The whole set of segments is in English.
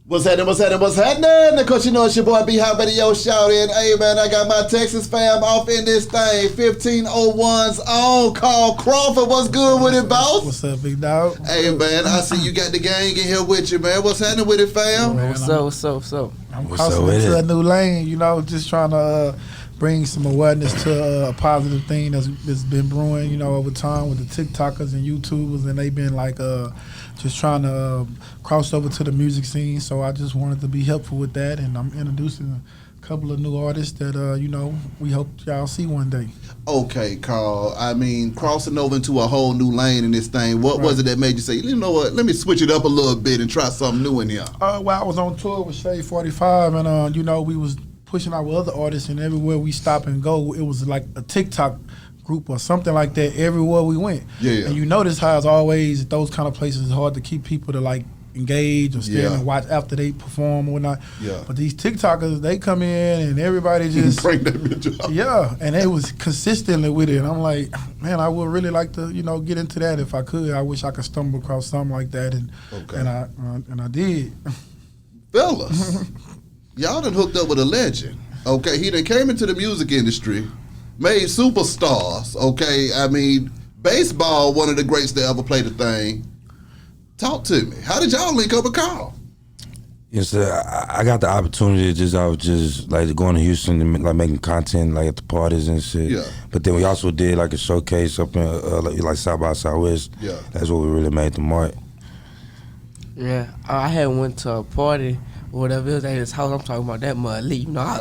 What's happening? Of course, you know it's your boy B Hot Radio Shout in. Hey man, I got my Texas fam off in this thing. 1501's on call. Crawford, what's good with it, boss? What's up, big dog? Hey man, I see you got the gang in here with you, man. What's happening with it, fam? Man, What's up? I'm crossing into a new lane, you know, just trying to bring some awareness to a positive thing that's been brewing, you know, over time with the TikTokers and YouTubers, and they've been like just trying to cross over to the music scene. So I just wanted to be helpful with that, and I'm introducing a couple of new artists that, you know, we hope y'all see one day. Okay, Carl. I mean, crossing over into a whole new lane in this thing. What was it that made you say, you know what, let me switch it up a little bit and try something new in here? Well, I was on tour with Shade 45, and, you know, we was pushing out with other artists, and everywhere we stop and go, it was like a TikTok group or something like that everywhere we went. Yeah. And you notice how it's always those kind of places, it's hard to keep people to like engage or stay and watch after they perform or whatnot. Yeah. But these TikTokers, they come in and everybody just bring that bitch up. Yeah, and they was consistently with it. And I'm like, man, I would really like to, you know, get into that if I could. I wish I could stumble across something like that, and I did. Fellas, y'all done hooked up with a legend. Okay, he done came into the music industry, made superstars. Okay, I mean, baseball, one of the greats that ever played the thing. Talk to me. How did y'all link up with Carl? Yes, sir. I got the opportunity I was just like going to Houston and like making content like at the parties and shit. Yeah. But then we also did like a showcase up in like South by Southwest. Yeah. That's what we really made the mark. Yeah, I had went to a party or whatever it was at his house. I'm talking about that mud leak. You know, I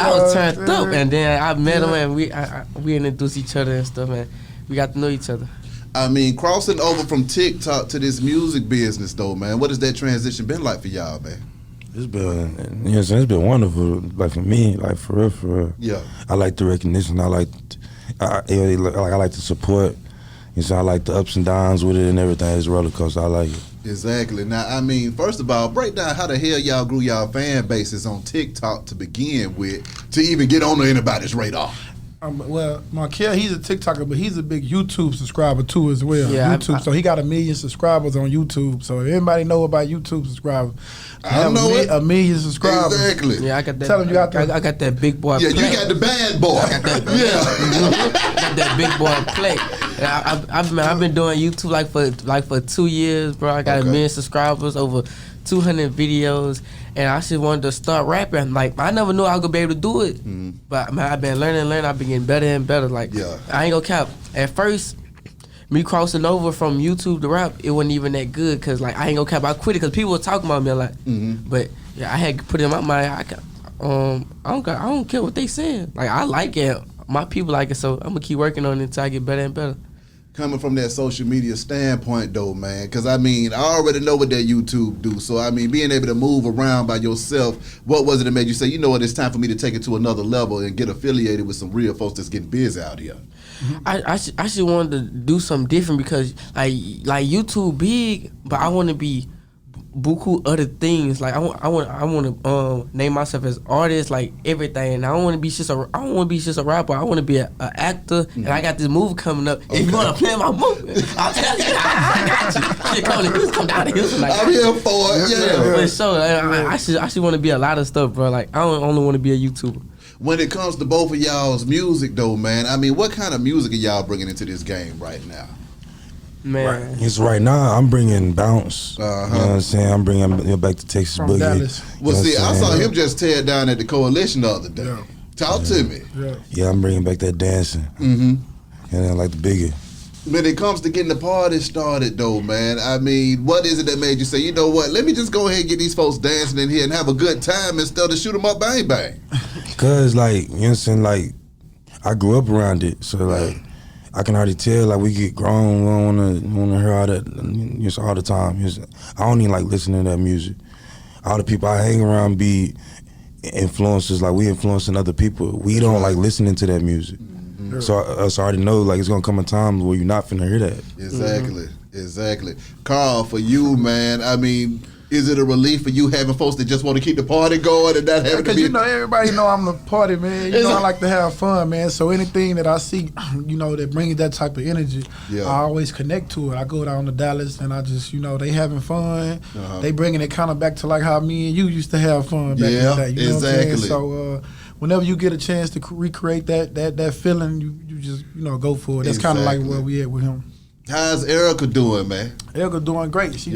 was turned up, and then I met him, and we introduced each other and stuff, and we got to know each other. I mean, crossing over from TikTok to this music business, though, man. What has that transition been like for y'all, man? It's been, it's been wonderful. Like for me, like for real. Yeah. I like the recognition. I like the support. I like the ups and downs with it and everything. It's a roller coaster. I like it. Exactly. Now, I mean, first of all, break down how the hell y'all grew y'all fan bases on TikTok to begin with, to even get on anybody's radar. Well, Markel, he's a TikToker, but he's a big YouTube subscriber too as well. Yeah, YouTube, so he got 1 million subscribers on YouTube. So if anybody know about YouTube subscribers, I know it. 1 million subscribers. Exactly. Yeah, I got that. Tell him you got that. I got that big boy. Yeah, play. you got the bad boy. I got that. I got that big boy play. I've been doing YouTube for 2 years, bro. I got 1 million subscribers, over 200 videos, and I just wanted to start rapping. Like, I never knew I was gonna be able to do it, but man, I've been learning. I've been getting better and better. Like, I ain't gonna cap. At first, me crossing over from YouTube to rap, it wasn't even that good, cause like I ain't gonna cap. I quit it cause people were talking about me a lot. But yeah, I had put it in my mind. I don't care what they saying. Like, I like it. My people like it, so I'm gonna keep working on it until I get better and better. Coming from that social media standpoint, though, man, because, I mean, I already know what that YouTube do. So, I mean, being able to move around by yourself, what was it that made you say, you know what, it's time for me to take it to another level and get affiliated with some real folks that's getting busy out here? I just wanted to do something different because, like YouTube big, but I want to be buku other things. Like I want to name myself as artist, like everything. And I don't want to be just a rapper. I want to be an actor. And I got this movie coming up. If you want to play my movie, I'll tell you. I got you. Shit, come down to Houston. Like, I'm here for it. Yeah. For sure. I should want to be a lot of stuff, bro. Like, I don't only want to be a YouTuber. When it comes to both of y'all's music, though, man, I mean, what kind of music are y'all bringing into this game right now? Man, Right now I'm bringing bounce. You know what I'm saying? I'm bringing back to Texas From boogie. Dallas. Well, see, I saw him just tear down at the Coalition the other day. Yeah. Talk to me. Yeah, I'm bringing back that dancing. And then like the bigger. When it comes to getting the party started, though, man, I mean, what is it that made you say, you know what, let me just go ahead and get these folks dancing in here and have a good time instead of shoot them up bang bang? Cause like, you know what I'm saying, like I grew up around it, so like I can already tell, like, we get grown, we don't wanna hear all that all the time. I don't even like listening to that music. All the people I hang around be influencers, like we influencing other people. We don't like listening to that music. So I already know, like, it's gonna come a time where you're not finna hear that. Exactly. Carl, for you, man, I mean, Is it a relief for you having folks that just want to keep the party going and not having to Because be? everybody know I'm the party man. I like to have fun, man. So anything that I see, that brings that type of energy, I always connect to it. I go down to Dallas and I just, they having fun. They bringing it kind of back to like how me and you used to have fun back in the day. You know what I'm saying? So whenever you get a chance to recreate that feeling, you just go for it. That's kind of like where we at with him. How's Erica doing, man? Erica doing great. She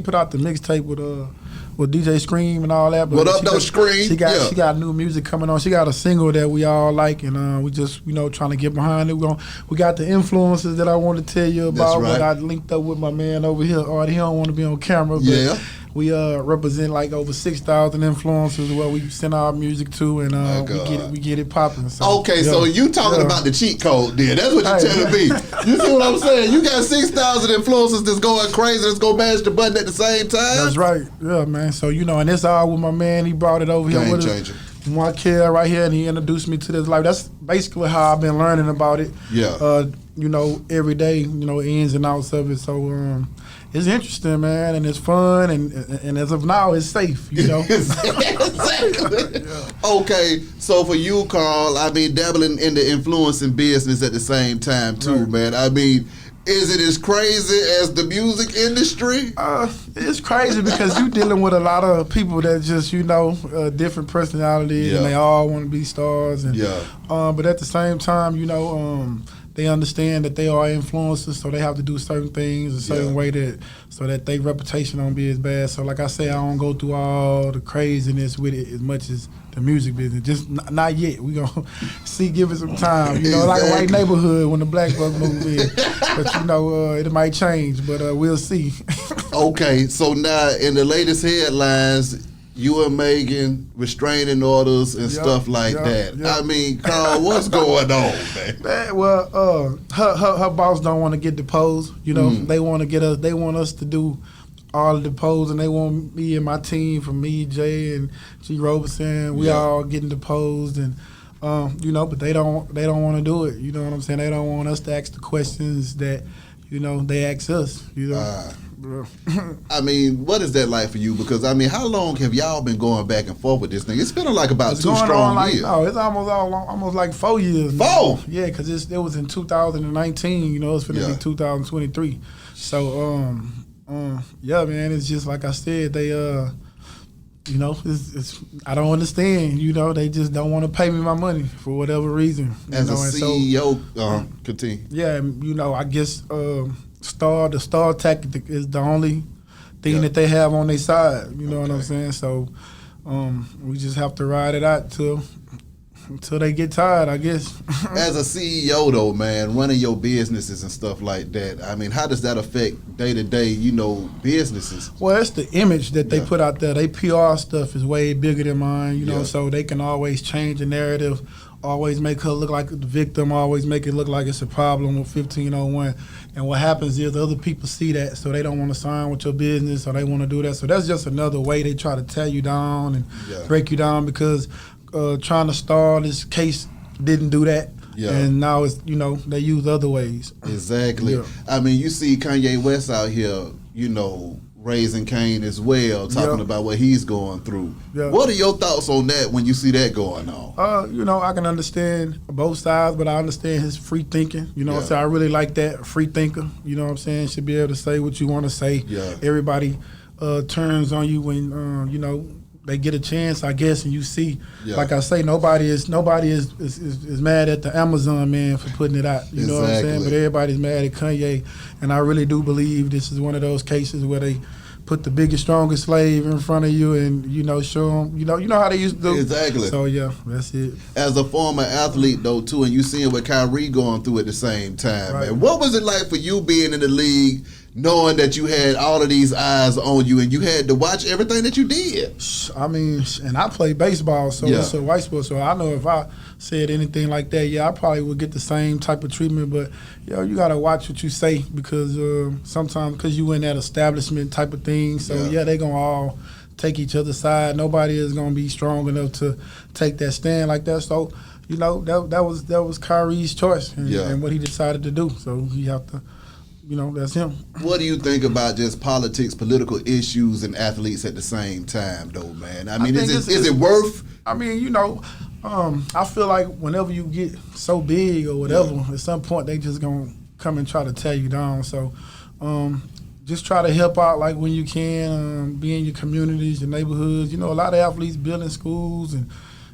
put out the mixtape with DJ Scream and all that. But what up, though, Scream? She got new music coming on. She got a single that we all like, and we just trying to get behind it. We got the influences that I want to tell you about. That's right. But I linked up with my man over here. He don't want to be on camera, but we represent like over 6,000 influencers where we send our music to, and we get it popping. So, so you talking about the cheat code then? That's what you're telling me. You see what I'm saying? You got 6,000 influencers that's going crazy, that's going to mash the button at the same time? That's right. Yeah, man. So, and it's all with my man. He brought it over here with us. Markel right here, and he introduced me to this life. That's basically how I've been learning about it. Yeah. Every day, ins and outs of it. So, it's interesting, man, and it's fun, and as of now, it's safe, Exactly. Okay, so for you, Carl, dabbling in the influencing business at the same time, too, man. Is it as crazy as the music industry? It's crazy because you're dealing with a lot of people that just, different personalities, and they all want to be stars. And, but at the same time, they understand that they are influencers, so they have to do certain things a certain way so that their reputation don't be as bad. So like I say, I don't go through all the craziness with it as much as the music business. Just not yet. We gonna give it some time. Like a White Neighborhood when the Black Buck move in. But it might change, but we'll see. Okay, so now in the latest headlines, you and Megan restraining orders and stuff like that. Yep. Carl, what's going on, man? Well, her boss don't want to get deposed. They want to get us. They want us to do all the deposed, and they want me and my team, from me, Jay, and G. Roberson. We all getting deposed, and but they don't want to do it. You know what I'm saying? They don't want us to ask the questions that they ask us. What is that like for you? Because how long have y'all been going back and forth with this thing? It's been like about 2 strong years. No, it's almost like 4 years. 4? Yeah, because it was in 2019. It's going to be 2023. So, man, it's just like I said. They, it's I don't understand. They just don't want to pay me my money for whatever reason. As a CEO, continue. Yeah, I guess. The star tactic is the only thing that they have on their side. You know what I'm saying? So we just have to ride it out until they get tired, I guess. As a CEO, though, man, running your businesses and stuff like that, how does that affect day-to-day, businesses? Well, it's the image that they put out there. They PR stuff is way bigger than mine, so they can always change the narrative, always make her look like the victim, always make it look like it's a problem with 1501. And what happens is other people see that, so they don't want to sign with your business, or they want to do that. So that's just another way they try to tear you down and break you down, because trying to stall this case didn't do that. Yeah. And now it's, they use other ways. Exactly. Yeah. You see Kanye West out here, raising Cain as well, talking about what he's going through. Yeah. What are your thoughts on that when you see that going on? I can understand both sides, but I understand his free thinking. So I really like that, free thinker. You know what I'm saying? Should be able to say what you want to say. Yeah. Everybody turns on you when, they get a chance, I guess, and you see, like I say, nobody is mad at the Amazon man for putting it out. You know what I'm saying? But everybody's mad at Kanye, and I really do believe this is one of those cases where they put the biggest, strongest slave in front of you, and show them, you know how they used to do. Exactly. So that's it. As a former athlete though too, and you seeing what Kyrie going through at the same time, man. What was it like for you being in the league, knowing that you had all of these eyes on you and you had to watch everything that you did? And I play baseball, so it's a white sport, so I know if I said anything like that, I probably would get the same type of treatment, but you got to watch what you say, because sometimes, because you in that establishment type of thing, so they going to all take each other's side. Nobody is going to be strong enough to take that stand like that, so that was Kyrie's choice and what he decided to do, so he have to that's him. What do you think about just politics, political issues, and athletes at the same time, though, man? I mean, is it worth? I mean, I feel like whenever you get so big or whatever, at some point they just gonna come and try to tear you down. So, just try to help out like when you can, be in your communities, your neighborhoods. A lot of athletes building schools and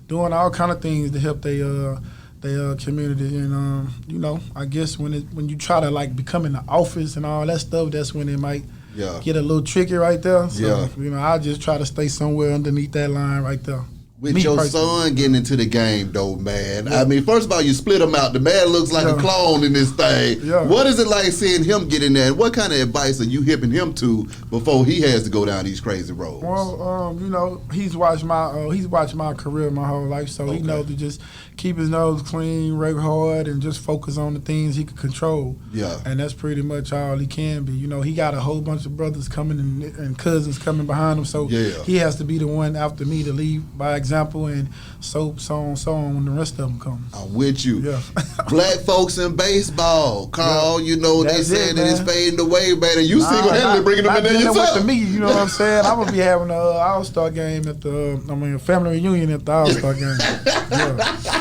doing all kind of things to help their community. And I guess when you try to like become in the office and all that stuff, that's when it might get a little tricky right there. So, I just try to stay somewhere underneath that line right there. With your son getting into the game, though, man. Yeah. I mean, first of all, you split him out. The man looks like a clone in this thing. Yeah. What is it like seeing him get in there? And what kind of advice are you hipping him to before he has to go down these crazy roads? Well, he's watched my career my whole life, so he knows to just keep his nose clean, work hard, and just focus on the things he can control. Yeah. And that's pretty much all he can be. He got a whole bunch of brothers coming and cousins coming behind him, so he has to be the one after me to lead by example, and so on when the rest of them come. I'm with you. Yeah. Black folks in baseball, Carl. They saying that it's fading away, man. And you single-handedly bringing them in there yourself. To me, you know what I'm saying? I'm gonna be having an All-Star game at a family reunion at the All-Star game.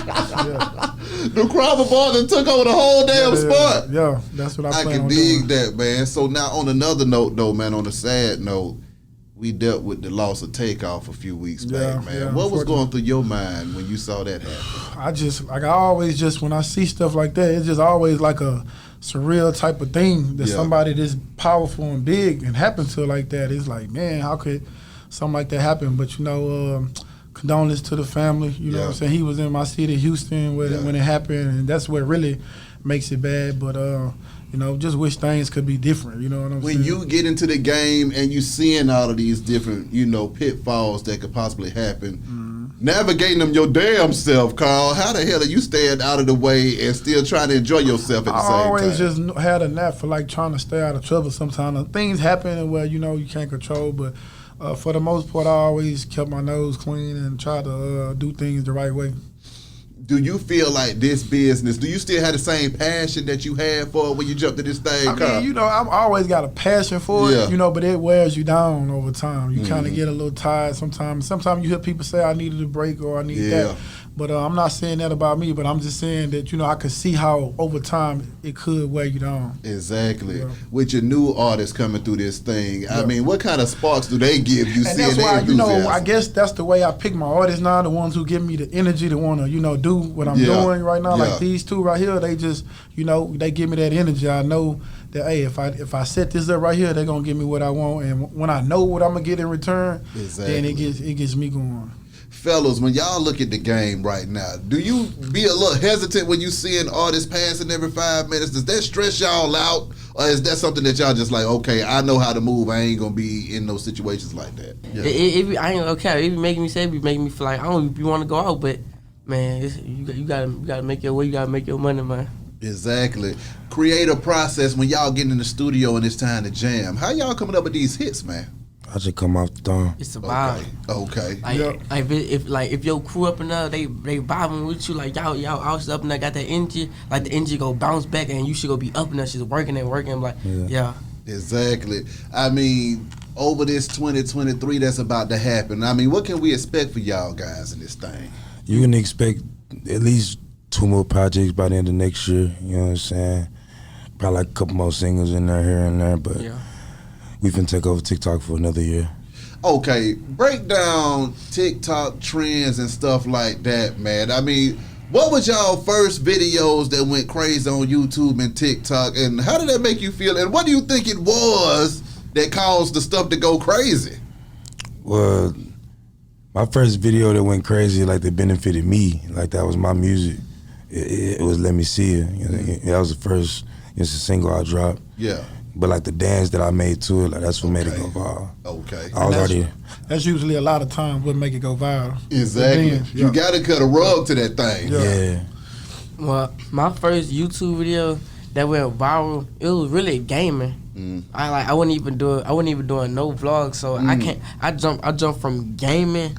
The Crawford boys that took over the whole damn spot. Yeah, that's what I plan on doing. I can dig that, man. So now on another note, though, man, on a sad note, we dealt with the loss of Takeoff a few weeks back, man. Yeah, what was going through your mind when you saw that happen? I always when I see stuff like that, it's just always like a surreal type of thing that somebody this powerful and big and happen to like that. It's like, man, how could something like that happen? But condolence to the family. You know what I'm saying? He was in my city, Houston, when it happened, and that's what really makes it bad. But just wish things could be different. You know what I'm saying? When you get into the game and you seeing all of these different, pitfalls that could possibly happen, navigating them your damn self, Carl, how the hell are you staying out of the way and still trying to enjoy yourself at the same time? I always just had a knack for like trying to stay out of trouble sometimes. Things happen where, you can't control, but for the most part, I always kept my nose clean and try to do things the right way. Do you feel like this business, do you still have the same passion that you had for it when you jumped to this thing, Carl? I mean, I've always got a passion for it, but it wears you down over time. You kind of get a little tired sometimes. Sometimes you hear people say, I needed a break or I need that. But I'm not saying that about me, but I'm just saying that, I could see how over time it could wear you down. Exactly. Yeah. With your new artists coming through this thing, I mean, what kind of sparks do they give you? And that's why, I guess that's the way I pick my artists now, the ones who give me the energy to want to, do what I'm doing right now. Like these two right here, they just, they give me that energy. I know that, hey, if I set this up right here, they're going to give me what I want. And when I know what I'm going to get in return, then it gets me going. Fellas, when y'all look at the game right now, do you be a little hesitant when you see an artist passing every 5 minutes? Does that stress y'all out? Or is that something that y'all just like, okay, I know how to move. I ain't going to be in those situations like that? Yeah. I ain't okay. It be making me sad. It be making me feel like I don't even want to go out. But, man, you gotta make your way. You got to make your money, man. Exactly. Creative process when y'all getting in the studio and it's time to jam. How y'all coming up with these hits, man? I just come off the dome. It's a vibe. Okay. If your crew up in there, they vibing with you, like y'all out up in there, got that energy, like the energy go bounce back and you should go be up in there, she's working. Like, Exactly. I mean, over this 2023 that's about to happen, I mean, what can we expect for y'all guys in this thing? You can expect at least 2 more projects by the end of next year, you know what I'm saying? Probably like a couple more singles in there, here and there, but we finna take over TikTok for another year. Okay, break down TikTok trends and stuff like that, man. I mean, what was y'all first videos that went crazy on YouTube and TikTok, and how did that make you feel? And what do you think it was that caused the stuff to go crazy? Well, my first video that went crazy, like that benefited me, like that was my music. It was Let Me See It. You know, that was the first, it's a single I dropped. Yeah. But like the dance that I made to it, like that's what made it go viral. Okay. That's usually a lot of times what make it go viral. Exactly. You gotta cut a rug to that thing. Yeah. Well, my first YouTube video that went viral, it was really gaming. I wasn't even doing no vlogs, so I jumped from gaming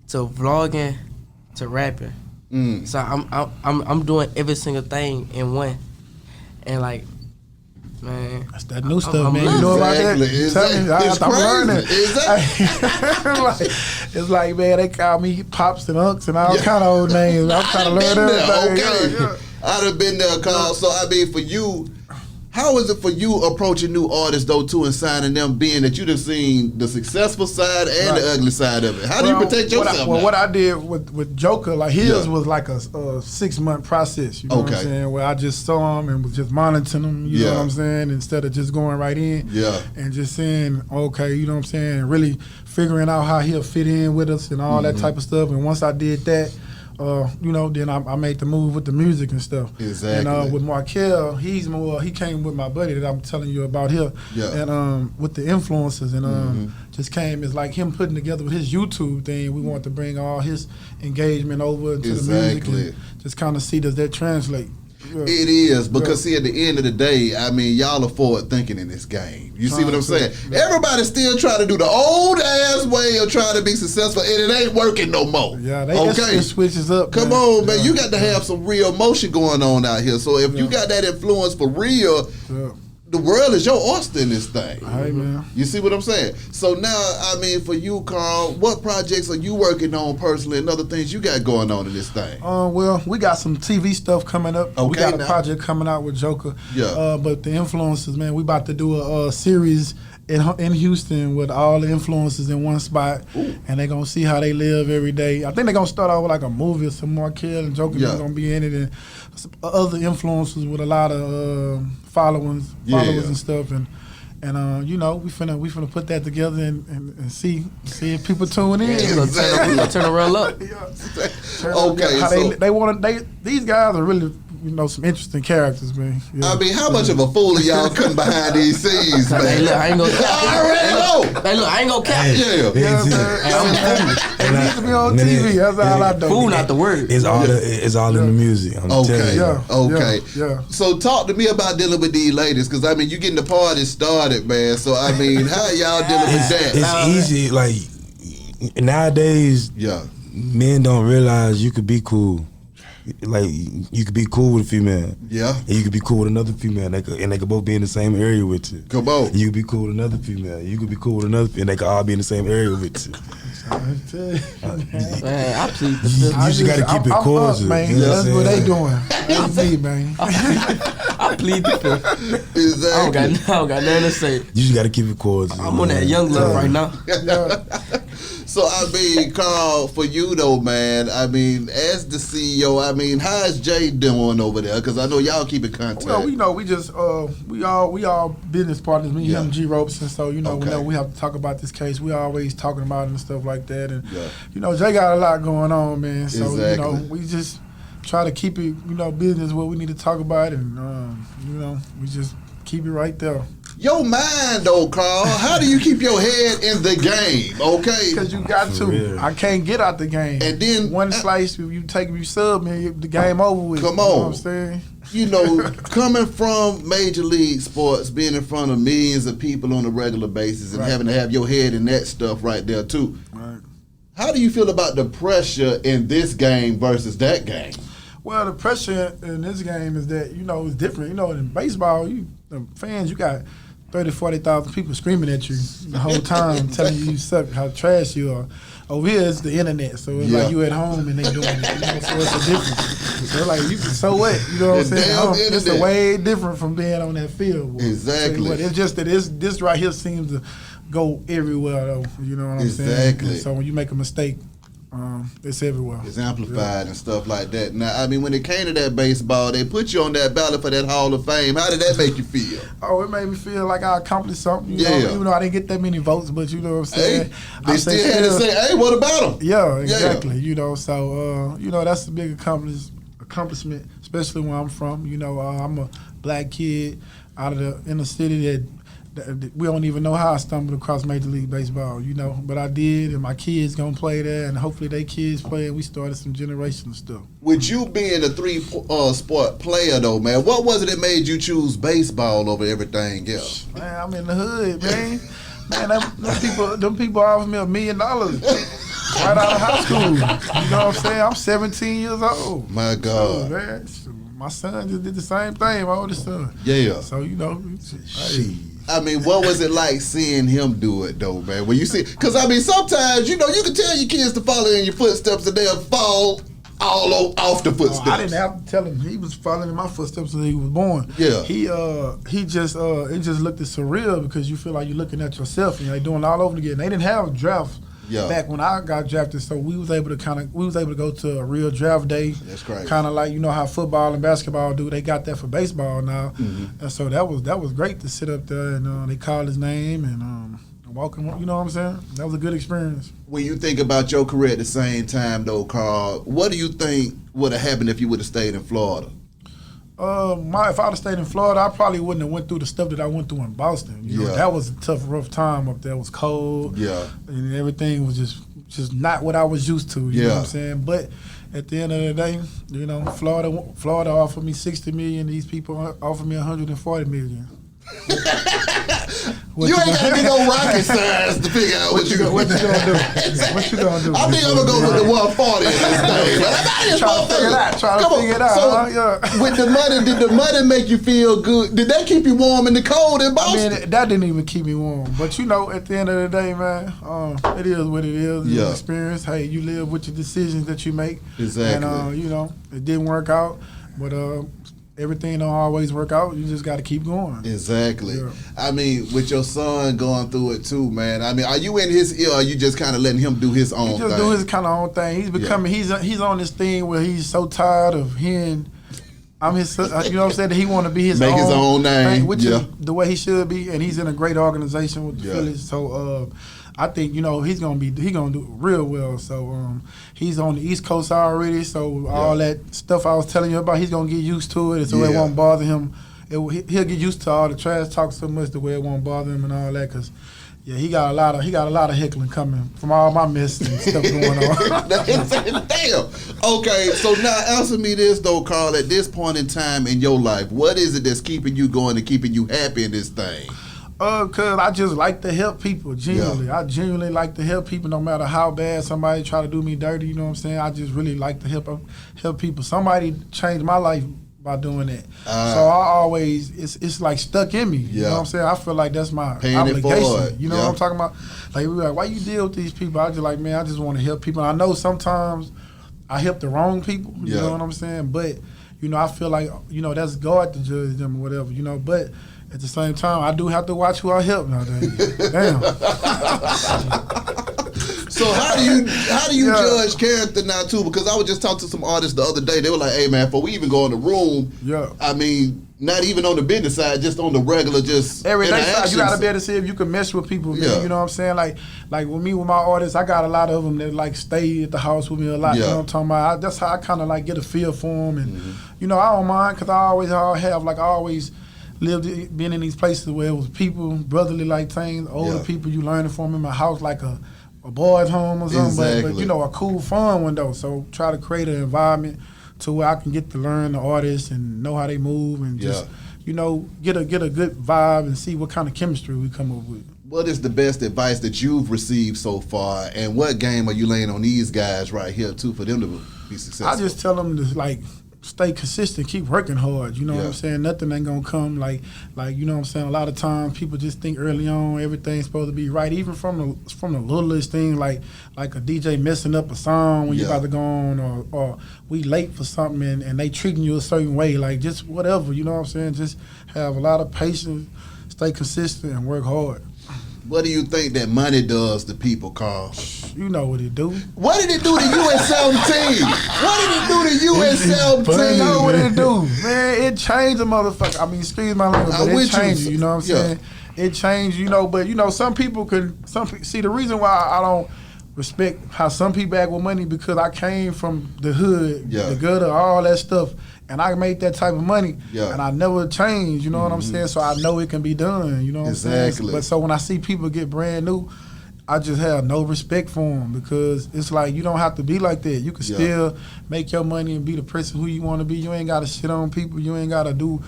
to vlogging to rapping. So I'm doing every single thing in one. And like Man, That's that new stuff, I'm man. You know about that? It's I'm learning. Exactly. It's like, man, they call me Pops and Unks and all kind of old names. I'm trying to learn everything. Okay. I'd have been there, Carl. So, I mean, for you, how is it for you approaching new artists, though, too, and signing them, being that you done seen the successful side and the ugly side of it? How do you protect yourself what I did with Joker, like his was like a 6-month process, you know what I'm saying, where I just saw him and was just monitoring him, you know what I'm saying, instead of just going right in and just saying, okay, you know what I'm saying, and really figuring out how he'll fit in with us and all that type of stuff. And once I did that, you know, then I made the move with the music and stuff. Exactly. And with Markel, he came with my buddy that I'm telling you about here. Yeah. And with the influencers and just came as like him putting together with his YouTube thing. We wanted to bring all his engagement over to the music and just kind of see does that translate. Yeah. It is, because see, at the end of the day, I mean, y'all are forward thinking in this game. You see what I'm saying? Everybody's still trying to do the old ass way of trying to be successful, and it ain't working no more. Yeah, it switches up. Come on, man. You got to have some real motion going on out here. So if you got that influence for real, the world is your oyster in this thing. All right, man. You see what I'm saying? So now, I mean, for you, Carl, what projects are you working on personally and other things you got going on in this thing? Well, we got some TV stuff coming up. Okay, we got a project coming out with Joker. Yeah. But the influencers, man, we about to do a series in Houston with all the influencers in one spot. Ooh. And they're going to see how they live every day. I think they're going to start out with like a movie or some Markel and Joker going to be in it, and some other influencers with a lot of followers and stuff. And you know, we finna put that together and see if people tune in. We're gonna turn the roll up. These guys are really, you know, some interesting characters, man. Yeah. I mean, how much of a fool are y'all cutting behind these scenes, man? Hey, look, I ain't gonna cap. I already know. Hey, look, I ain't gonna cap. It needs to be on TV. That's all I do. Fool, not the word. It's all in the music. I'm telling you. Yeah. So talk to me about dealing with these ladies, because I mean, you getting the party started, man. So I mean, how y'all dealing with that? It's easy. Like nowadays, men don't realize you could be cool. Like you could be cool with a female, and you could be cool with another female, and they could both be in the same area with you. Come on, you could be cool with another female, you could be cool with another, and they could all be in the same area with you. Man, I plead the fifth. You just gotta keep it cordial, man. That's what they doing. That's me, man. I plead the fifth. Exactly. I don't got nothing to say. You just gotta keep it cordial. I'm on that young love right now. So I mean, Carl, for you though, man, I mean, as the CEO, I mean, how is Jay doing over there? Because I know y'all keep in contact. Well, we just we all business partners, me, him, G Ropes, and so whenever we have to talk about this case, we always talking about it and stuff like that. And you know, Jay got a lot going on, man. So you know, we just try to keep it, you know, business what we need to talk about, and you know, we just keep it right there. Your mind, though, Carl. How do you keep your head in the game? Okay, because you got to. Real. I can't get out the game. And then one slice, you sub me, the game over with. Come on, you know what I'm saying? You know, coming from Major League Sports, being in front of millions of people on a regular basis, and having to have your head in that stuff right there too. Right. How do you feel about the pressure in this game versus that game? Well, the pressure in this game is that, you know, it's different. You know, in baseball, the fans, you got 30,000, 40,000 people screaming at you the whole time, telling you suck, how trash you are. Over here, it's the internet, so it's like you at home and they doing it. You know, so it's a difference. They're like, so what? You know what I'm saying? It's a way different from being on that field. Boy. Exactly. So, it's just that this right here seems to go everywhere, though. You know what I'm saying? Exactly. So when you make a mistake, it's everywhere. It's amplified and stuff like that. Now, I mean, when it came to that baseball, they put you on that ballot for that Hall of Fame. How did that make you feel? Oh, it made me feel like I accomplished something. You know, even though I didn't get that many votes, but you know what I'm saying? They still had to say, hey, what about them? Yeah, exactly. You know, so, you know, that's a big accomplishment, especially where I'm from. You know, I'm a black kid out of the inner city that we don't even know how I stumbled across Major League Baseball, you know, but I did, and my kids gonna play there, and hopefully they kids play, and we started some generational stuff. With you being a sport player, though, man, what was it that made you choose baseball over everything else? Man, I'm in the hood, man. them people offered me $1 million right out of high school. You know what I'm saying? I'm 17 years old. My God. So, man, my son just did the same thing. My oldest son. Yeah. So you know, hey. I mean, what was it like seeing him do it, though, man? When you see, because I mean, sometimes you know you can tell your kids to follow in your footsteps and they'll fall all off the footsteps. I didn't have to tell him. He was following in my footsteps since he was born. Yeah. He just it just looked surreal because you feel like you're looking at yourself and you're doing it all over again. They didn't have drafts back when I got drafted, so we was able to go to a real draft day. That's crazy. Kind of like you know how football and basketball do. They got that for baseball now, and so that was great to sit up there and they called his name and walk him. You know what I'm saying? That was a good experience. When you think about your career at the same time, though, Carl, what do you think would have happened if you would have stayed in Florida? If I'd have stayed in Florida, I probably wouldn't have went through the stuff that I went through in Boston. You know, that was a tough, rough time up there. It was cold. Yeah. And everything was just not what I was used to. You know what I'm saying? But at the end of the day, you know, Florida offered me $60 million. These people offered me $140 million. You ain't got to be no rocket science to figure out what you gonna do. What you gonna do? I think I'm gonna go with the 140 in this thing. Trying to figure it out. So with the money, did the money make you feel good? Did that keep you warm in the cold in Boston? I mean, that didn't even keep me warm. But you know, at the end of the day, man, it is what it is. It's an experience. Hey, you live with your decisions that you make. Exactly. And you know, it didn't work out, but everything don't always work out. You just got to keep going. Exactly. Yeah. I mean, with your son going through it too, man. I mean, are you in his ear? Or are you just kind of letting him do his own thing? He just do his kind of own thing. He's becoming. He's on this thing where he's so tired of hearing. I'm his. You know what I'm saying? That he want to be his Make own his own name, thing, which is the way he should be. And he's in a great organization with the Phillies. So I think you know he's gonna do real well. So he's on the East Coast already. So all that stuff I was telling you about, he's gonna get used to it, so it won't bother him. He'll get used to all the trash talk so much the way it won't bother him and all that. Cause he got a lot of heckling coming from all my mess and stuff going on. Damn. Okay, so now answer me this though, Carl. At this point in time in your life, what is it that's keeping you going and keeping you happy in this thing? Cause I just like to help people, genuinely. I genuinely like to help people no matter how bad somebody try to do me dirty, you know what I'm saying? I just really like to help people. Somebody changed my life by doing that. So I always, it's like stuck in me. You know what I'm saying? I feel like that's my obligation. You know what I'm talking about? Like, we're like, why you deal with these people? I just like, man, I just want to help people. And I know sometimes I help the wrong people, you know what I'm saying? But, you know, I feel like, you know, that's God to judge them or whatever, you know, but at the same time, I do have to watch who I help nowadays. Damn. So how do you judge character now too? Because I was just talking to some artists the other day. They were like, "Hey man, before we even go in the room, I mean, not even on the business side, just on the regular, just everyday side, you gotta be able to see if you can mesh with people. Man. You know what I'm saying? Like with me with my artists, I got a lot of them that like stay at the house with me a lot. You know what I'm talking about? That's how I kind of like get a feel for them, and you know, I don't mind because I always been in these places where it was people, brotherly like things, older people you learning from in my house like a boy's home or something, exactly. but you know, a cool, fun one though. So try to create an environment to where I can get to learn the artists and know how they move and just, you know, get a good vibe and see what kind of chemistry we come up with. What is the best advice that you've received so far, and what game are you laying on these guys right here too for them to be successful? I just tell them to like stay consistent, keep working hard. You know what I'm saying? Nothing ain't gonna come like you know what I'm saying. A lot of times people just think early on everything's supposed to be right, even from the littlest thing like a DJ messing up a song when you're about to go on, or we late for something and they treating you a certain way, like just whatever. You know what I'm saying? Just have a lot of patience, stay consistent, and work hard. What do you think that money does to people, Carl? You know what it do. What did it do to US-17? What did it do to US-17? You know what it do, man. It changed a motherfucker. I mean, excuse my language, but it changed you. You know what I'm saying? It changed, you know. But you know, some people see the reason why I don't respect how some people act with money, because I came from the hood, the gutter, all that stuff. And I made that type of money, and I never changed, you know what I'm saying? So I know it can be done, you know what I'm saying? But so when I see people get brand new, I just have no respect for them because it's like you don't have to be like that. You can still make your money and be the person who you want to be. You ain't got to shit on people. You ain't got to do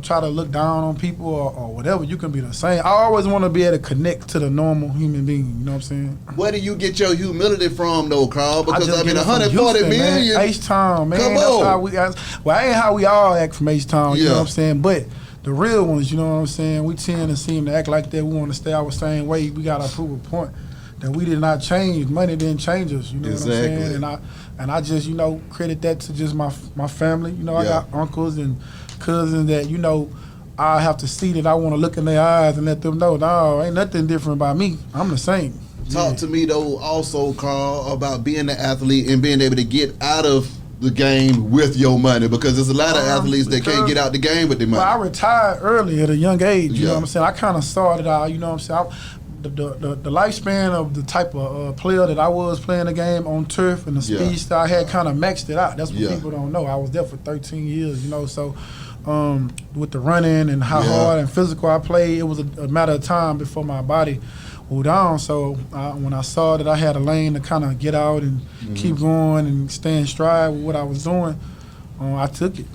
try to look down on people or whatever. You can be the same. I always want to be able to connect to the normal human being. You know what I'm saying? Where do you get your humility from, though, Carl? Because I mean, get it from 140 Houston, million. Man. H-Town, man. Come That's on. how well, ain't how we all act from H-Town. You know what I'm saying? But the real ones, you know what I'm saying? We tend to seem to act like that. We want to stay our same way. We got to prove a point that we did not change. Money didn't change us. You know what I'm saying? And I just, you know, credit that to just my family. You know, I got uncles and cousins that, you know, I have to see that I want to look in their eyes and let them know, no, ain't nothing different about me. I'm the same. Talk to me, though, also, Carl, about being an athlete and being able to get out of the game with your money, because there's a lot of athletes that can't get out the game with their money. Well, I retired early at a young age, you know what I'm saying? I kind of started out, you know what I'm saying? The lifespan of the type of player that I was playing the game on turf and the speed style, I had kind of maxed it out. That's what people don't know. I was there for 13 years, you know, so with the running and how hard and physical I played, it was a matter of time before my body wore down. So when I saw that I had a lane to kind of get out and keep going and stay in stride with what I was doing, I took it.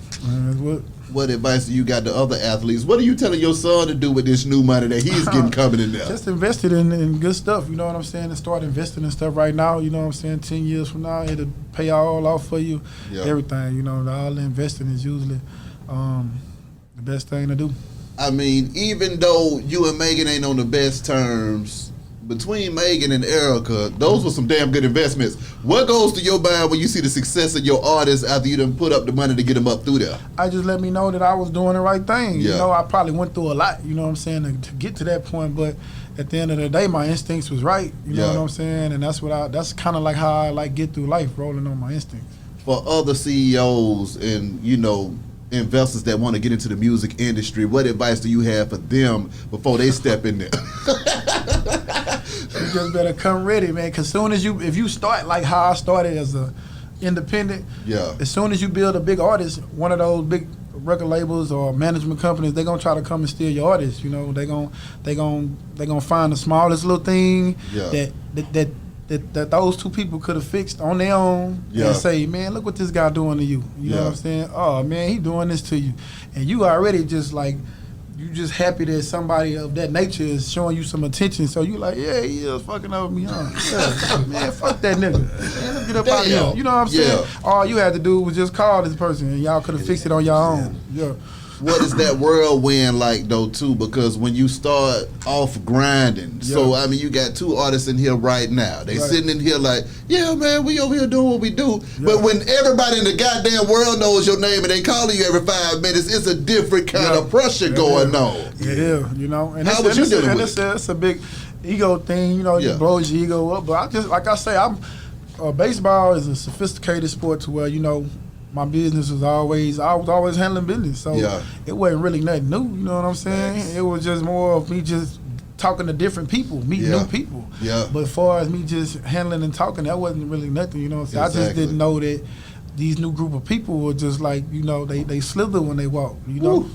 What advice do you got to other athletes? What are you telling your son to do with this new money that he's getting coming in there? Just invested in good stuff, you know what I'm saying? And start investing in stuff right now, you know what I'm saying? 10 years from now, it'll pay all off for you. Everything, you know, all the investing is usually the best thing to do. I mean, even though you and Megan ain't on the best terms, between Megan and Erica, those were some damn good investments. What goes to your mind when you see the success of your artists after you done put up the money to get them up through there? I just let me know that I was doing the right thing. You know, I probably went through a lot, you know what I'm saying, to get to that point, but at the end of the day, my instincts was right, you know what I'm saying, and that's kind of like how I like get through life, rolling on my instincts. For other CEOs and, you know, investors that want to get into the music industry, what advice do you have for them before they step in there? You just better come ready, man, because if you start like how I started as a independent, as soon as you build a big artist, one of those big record labels or management companies, they're gonna try to come and steal your artist. You know, they gonna find the smallest little thing that those two people could have fixed on their own and say, man, look what this guy doing to you. You know what I'm saying? Oh man, he doing this to you, and you already just like, you just happy that somebody of that nature is showing you some attention. So you like, yeah, he is fucking over me, huh? Yeah. Man, fuck that nigga. Man, let's get up out of here. You know what I'm saying? All you had to do was just call this person, and y'all could have fixed it on your own. What is that whirlwind like, though, too? Because when you start off grinding, so, I mean, you got two artists in here right now. They sitting in here like, yeah, man, we over here doing what we do. But when everybody in the goddamn world knows your name and they calling you every 5 minutes, it's a different kind of pressure going on. It is, you know. And how was you dealing with it? It's a big ego thing, you know, it blows your ego up. But I just, like I say, baseball is a sophisticated sport to where, you know, my business was I was always handling business, so it wasn't really nothing new. You know what I'm saying? Thanks. It was just more of me just talking to different people, meeting new people. But as far as me just handling and talking, that wasn't really nothing. You know what I'm saying? I just didn't know that these new group of people were just like, you know, they slither when they walk. You know. Ooh.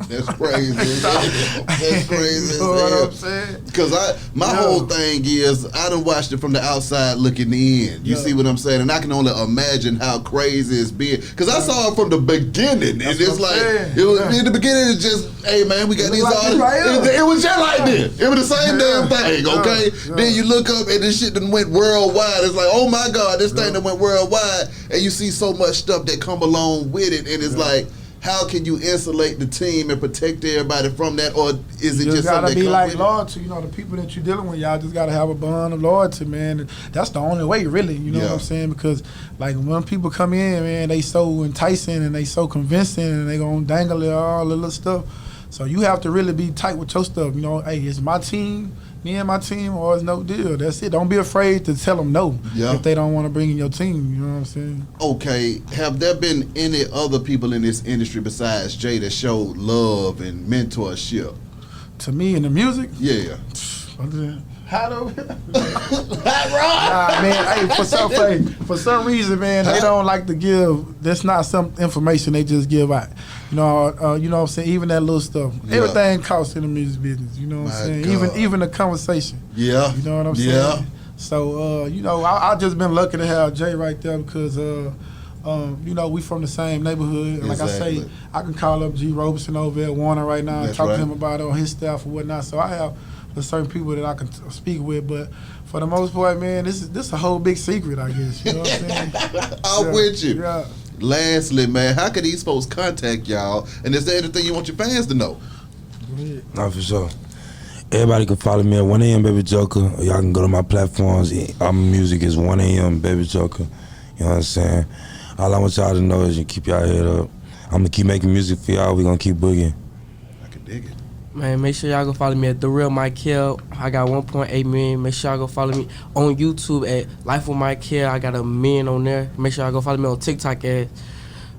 That's crazy. That's crazy. You know what I'm saying? Because my whole thing is, I done watched it from the outside looking in. You see what I'm saying? And I can only imagine how crazy it's been. Because I saw it from the beginning. And it's like, in the beginning, it's just, hey, man, we got these artists. It was just like this. It was the same damn thing, okay? Then you look up and this shit done went worldwide. It's like, oh my God, this thing done went worldwide. And you see so much stuff that come along with it. And it's like, how can you insulate the team and protect everybody from that, or is it just something that gotta be like with loyalty? You know, the people that you're dealing with, y'all just gotta have a bond of loyalty, man. And that's the only way, really. You know what I'm saying? Because like when people come in, man, they so enticing and they so convincing, and they gonna dangle all the little stuff. So you have to really be tight with your stuff. You know, hey, it's my team. Me and my team, or it's no deal. That's it. Don't be afraid to tell them no if they don't want to bring in your team. You know what I'm saying? Okay. Have there been any other people in this industry besides Jay that showed love and mentorship? To me in the music? Yeah. Hot over. Hot rod. Nah, man. Hey, for some reason, man, they don't like to give. That's not some information they just give out. You know what I'm saying? Even that little stuff. Yeah. Everything costs in the music business. You know what I'm saying? God. Even the conversation. Yeah. You know what I'm saying? So, I just been lucky to have Jay right there because, we from the same neighborhood. And like I say, I can call up G. Robeson over at Warner right now and talk to him about it on his staff or whatnot. So I have certain people that I can speak with. But for the most part, man, this is a whole big secret, I guess. You know what I'm saying? I'm with you. Yeah. Lastly, man, how can these folks contact y'all? And is there anything you want your fans to know? No, for sure. Everybody can follow me at 1 a.m. Baby Joker. Or y'all can go to my platforms. My music is 1 a.m. Baby Joker. You know what I'm saying? All I want y'all to know is you keep y'all head up. I'm going to keep making music for y'all. We're going to keep boogieing. I can dig it. Man, make sure y'all go follow me at The Real Mike Hill. I got 1.8 million. Make sure y'all go follow me on YouTube at Life with Mike Hill. I got 1 million on there. Make sure y'all go follow me on TikTok at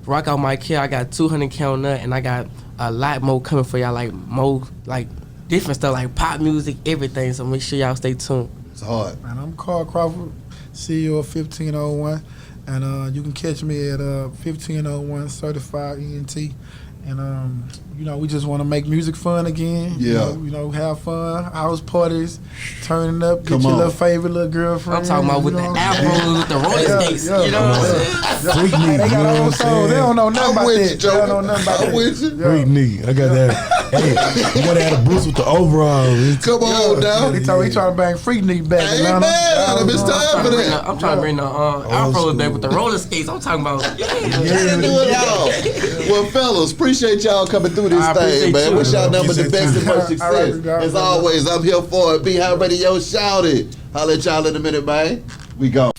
Rock Out Mike Hill. I got 200K on there, and I got a lot more coming for y'all, like different stuff, like pop music, everything. So make sure y'all stay tuned. It's hard. And I'm Carl Crawford, CEO of 1501. And you can catch me at 1501 Certified ENT. And we just want to make music fun again. Yeah. Have fun, house parties, turning up, get Come your on. little favorite little girlfriend. I'm talking about with the afro, with the roller skates. You know what I'm saying? Freak me, They you got know old what I'm songs. saying? They don't know nothing I'm about with that. you, They don't know Joker. nothing about I'm that. with you. Freak me. I got that. Hey, you gotta have the boots with the overalls. Come on, now. He trying to bang Freak Knee back. Hey, Atlanta. man, it's time for that. I'm trying to bring the afro back with the roller skates. I'm talking about, You can do it all. Well, fellas, appreciate y'all coming through this I thing, appreciate man. you. Wish y'all nothing but the best and much All right, success. As always, I'm here for it. Be High Radio, shout it. Holla at y'all in a minute, man. We go.